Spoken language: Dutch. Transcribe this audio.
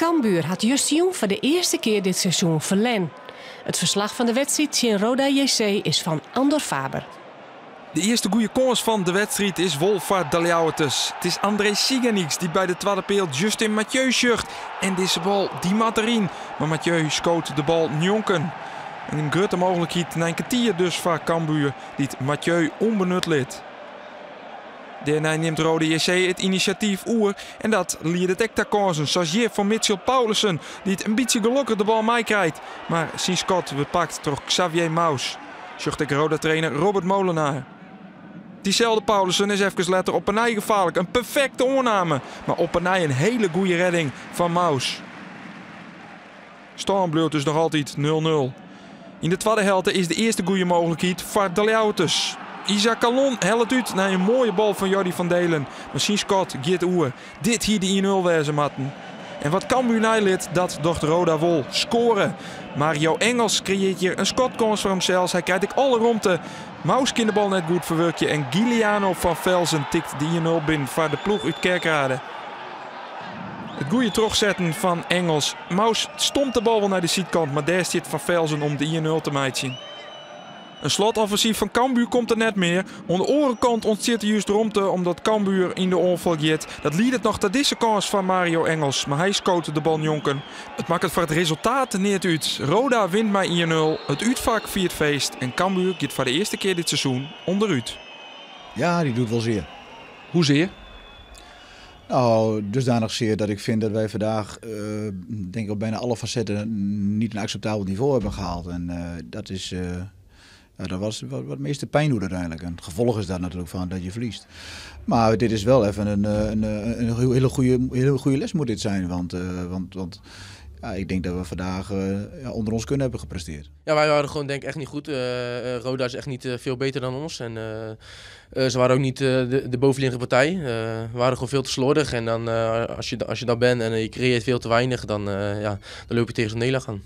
Cambuur had Justien voor de eerste keer dit seizoen verlen. Het verslag van de wedstrijd tegen Roda JC is van Andor Faber. De eerste goede kans van de wedstrijd is Wolfhard Daljaotes. Het is André Siganix die bij de tweede peel Justin Mathieu schucht. En deze bal die mat erin. Maar Mathieu scoot de bal njonken. Een grote mogelijkheid na een kwartier dus van Cambuur die het Mathieu onbenut liet. Daarna neemt Roda JC het initiatief oer en dat liet het ekta kansen. Zoals hier van Mitchell Paulussen die het een beetje gelukkig de bal meekrijgt. Maar zijn schot wordt pakt door Xavier Maus. Zucht ik Roda-trainer Robert Molenaar. Diezelfde Paulussen is even later op een gevaarlijk. Een perfecte oorname. Maar op een hele goede redding van Maus. Stand blijft dus nog altijd 0-0. In de tweede helft is de eerste goede mogelijkheid voor Daljaotes. Isaac Calon helpt uit naar een mooie bal van Jordi van Delen. Misschien Scott Git Oer. Dit hier de 1-0 wezen matten. En wat Cambuur nijlid, dat docht Roda wil scoren. Mario Engels creëert hier een skotkans voor hemzelf. Hij krijgt alle ruimte. Maus kan de bal net goed verwerken. En Giuliano van Velzen tikt de 1-0 binnen voor de ploeg uit Kerkrade. Het goede terugzetten van Engels. Maus stomt de bal wel naar de zijkant, maar daar zit van Velzen om de 1-0 te maken. Een slotoffensief van Cambuur komt er net meer. Aan de orenkant ontstaat er juist de ruimte omdat Cambuur in de aanval gaat. Dat liet het nog tot deze kans van Mario Engels, maar hij scoot de bal jonken. Het maakt het voor het resultaat niet uit. Roda wint bij 1-0, het uitvak viert feest en Cambuur gaat voor de eerste keer dit seizoen onderuit. Ja, die doet wel zeer. Hoezeer? Nou, dusdanig zeer dat ik vind dat wij vandaag, denk ik op bijna alle facetten, niet een acceptabel niveau hebben gehaald. En dat is... Ja, dat was wat het meeste pijn doet uiteindelijk. En het gevolg is daar natuurlijk van dat je verliest. Maar dit is wel even een hele goede les moet dit zijn. Want ja, ik denk dat we vandaag onder ons kunnen hebben gepresteerd. Ja, wij waren gewoon denk ik echt niet goed. Roda is echt niet veel beter dan ons. En ze waren ook niet de bovenliggende partij. We waren gewoon veel te slordig. En dan, als je dat bent en je creëert veel te weinig, dan loop je tegen zo'n nederlaag aan.